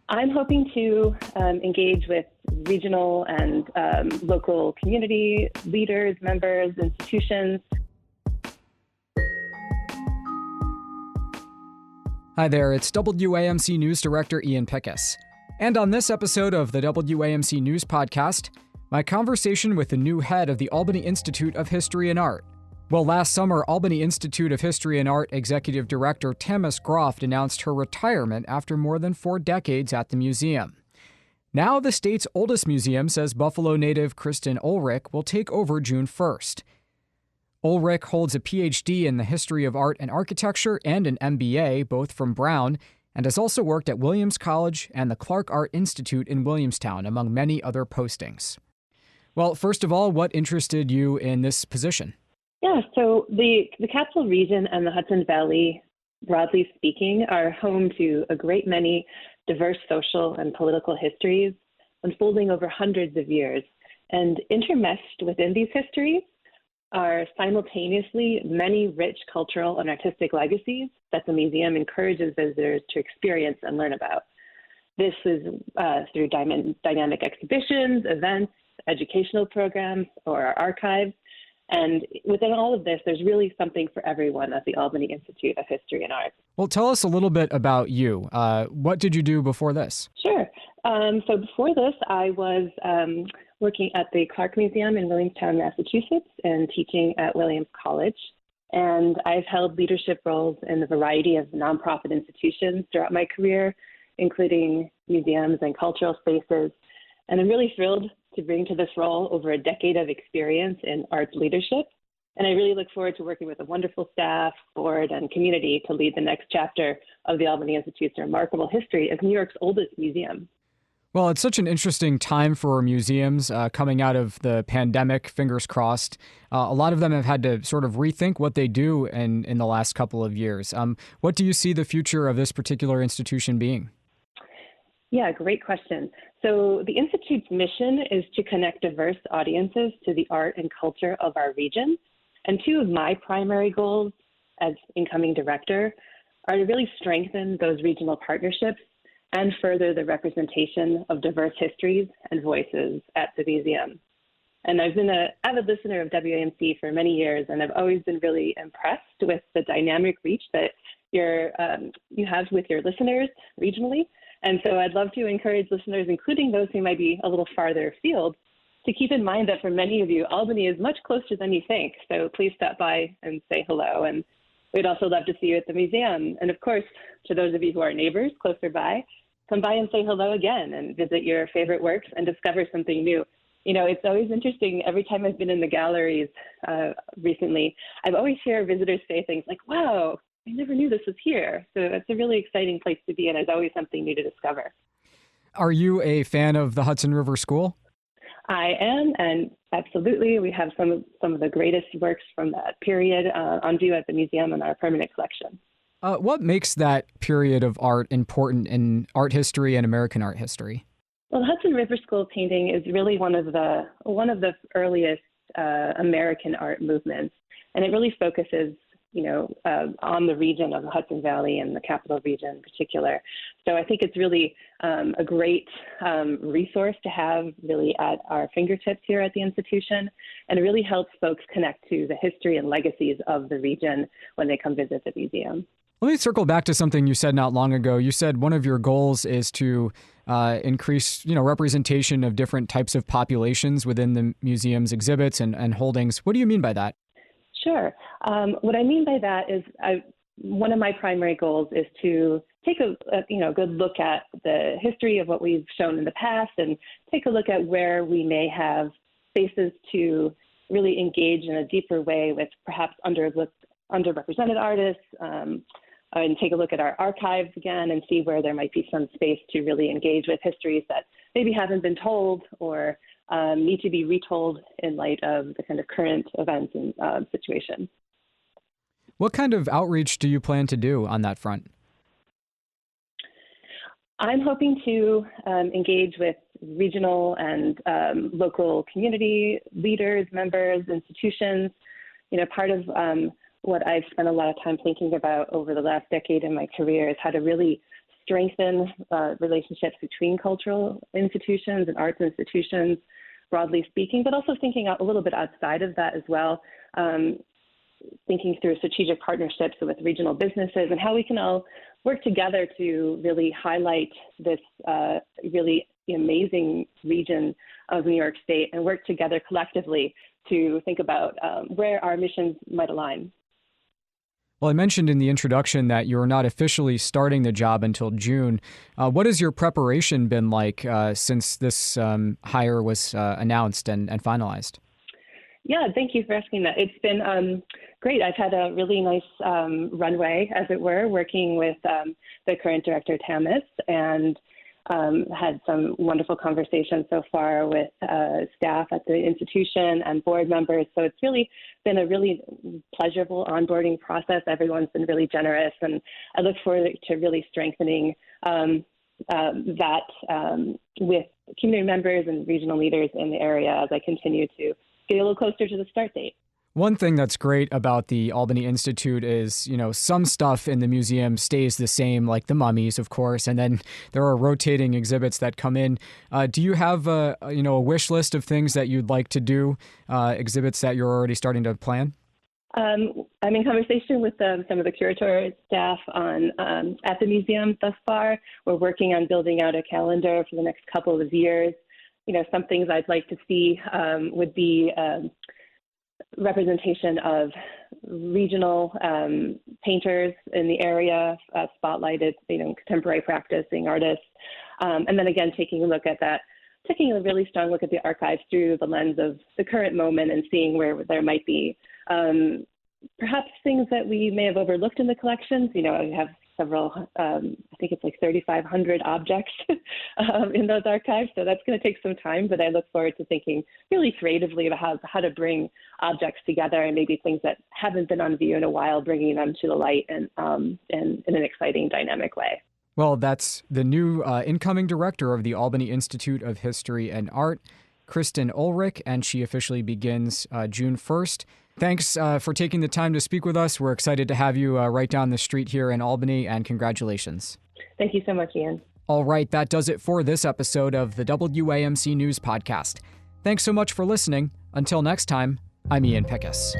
I'm hoping to engage with regional and local community leaders, members, institutions. Hi there, it's WAMC News Director Ian Pickus. And on this episode of the WAMC News Podcast, my conversation with the new head of the Albany Institute of History and Art. Well, last summer, Albany Institute of History and Art Executive Director Tammis Groft announced her retirement after more than 4 decades at the museum. Now the state's oldest museum says Buffalo native Kristen Oehlrich will take over June 1st. Oehlrich holds a PhD in the history of art and architecture and an MBA, both from Brown, and has also worked at Williams College and the Clark Art Institute in Williamstown, among many other postings. Well, first of all, what interested you in this position? Yeah, so the Capital Region and the Hudson Valley, broadly speaking, are home to a great many diverse social and political histories unfolding over hundreds of years. And intermeshed within these histories are simultaneously many rich cultural and artistic legacies that the museum encourages visitors to experience and learn about. This is through dynamic exhibitions, events, educational programs, or our archives. And within all of this, there's really something for everyone at the Albany Institute of History and Art. Well, tell us a little bit about you. What did you do before this? Sure. So before this, I was working at the Clark Museum in Williamstown, Massachusetts, and teaching at Williams College. And I've held leadership roles in a variety of nonprofit institutions throughout my career, including museums and cultural spaces. And I'm really thrilled to bring to this role over a decade of experience in arts leadership. And I really look forward to working with a wonderful staff, board, and community to lead the next chapter of the Albany Institute's remarkable history as New York's oldest museum. Well, it's such an interesting time for museums coming out of the pandemic, fingers crossed. A lot of them have had to sort of rethink what they do in the last couple of years. What do you see the future of this particular institution being? Yeah, great question. So the Institute's mission is to connect diverse audiences to the art and culture of our region. And 2 of my primary goals as incoming director are to really strengthen those regional partnerships and further the representation of diverse histories and voices at the museum. And I've been an avid listener of WAMC for many years, and I've always been really impressed with the dynamic reach that you have with your listeners regionally. And so I'd love to encourage listeners, including those who might be a little farther afield, to keep in mind that for many of you, Albany is much closer than you think. So please stop by and say hello. And we'd also love to see you at the museum. And of course, to those of you who are neighbors closer by, come by and say hello again and visit your favorite works and discover something new. You know, it's always interesting. Every time I've been in the galleries recently, I've always heard visitors say things like, wow, I never knew this was here. So it's a really exciting place to be, and there's always something new to discover. Are you a fan of the Hudson River School? I am, and absolutely. We have some of the greatest works from that period on view at the museum in our permanent collection. What makes that period of art important in art history and American art history? Well, the Hudson River School painting is really one of the earliest American art movements, and it really focuses on the region of the Hudson Valley and the Capital Region in particular. So I think it's really a great resource to have really at our fingertips here at the institution, and it really helps folks connect to the history and legacies of the region when they come visit the museum. Let me circle back to something you said not long ago. You said one of your goals is to increase, representation of different types of populations within the museum's exhibits and holdings. What do you mean by that? Sure. What I mean by that is one of my primary goals is to take a good look at the history of what we've shown in the past and take a look at where we may have spaces to really engage in a deeper way with perhaps underrepresented artists, and take a look at our archives again and see where there might be some space to really engage with histories that maybe haven't been told or need to be retold in light of the kind of current events and situation. What kind of outreach do you plan to do on that front? I'm hoping to engage with regional and local community leaders, members, institutions. Part of what I've spent a lot of time thinking about over the last decade in my career is how to really strengthen relationships between cultural institutions and arts institutions, broadly speaking, but also thinking out a little bit outside of that as well, thinking through strategic partnerships with regional businesses and how we can all work together to really highlight this really amazing region of New York State and work together collectively to think about where our missions might align. Well, I mentioned in the introduction that you're not officially starting the job until June. What has your preparation been like since this hire was announced and finalized? Yeah, thank you for asking that. It's been great. I've had a really nice runway, as it were, working with the current director, Tammis, and had some wonderful conversations so far with staff at the institution and board members. So it's really been a really pleasurable onboarding process. Everyone's been really generous, and I look forward to really strengthening that with community members and regional leaders in the area as I continue to get a little closer to the start date. One thing that's great about the Albany Institute is, some stuff in the museum stays the same, like the mummies, of course, and then there are rotating exhibits that come in. Do you have a wish list of things that you'd like to do, exhibits that you're already starting to plan? I'm in conversation with some of the curatorial staff at the museum thus far. We're working on building out a calendar for the next couple of years. Some things I'd like to see would be representation of regional painters in the area, spotlighted, contemporary practicing artists. And then again, taking a really strong look at the archives through the lens of the current moment and seeing where there might be perhaps things that we may have overlooked in the collections. I have several, I think it's like 3,500 objects in those archives. So that's going to take some time, but I look forward to thinking really creatively about how to bring objects together and maybe things that haven't been on view in a while, bringing them to the light and in an exciting, dynamic way. Well, that's the new incoming director of the Albany Institute of History and Art, Kristen Oehlrich, and she officially begins June 1st. Thanks for taking the time to speak with us. We're excited to have you right down the street here in Albany, and congratulations. Thank you so much, Ian. All right, that does it for this episode of the WAMC News Podcast. Thanks so much for listening. Until next time, I'm Ian Pickus.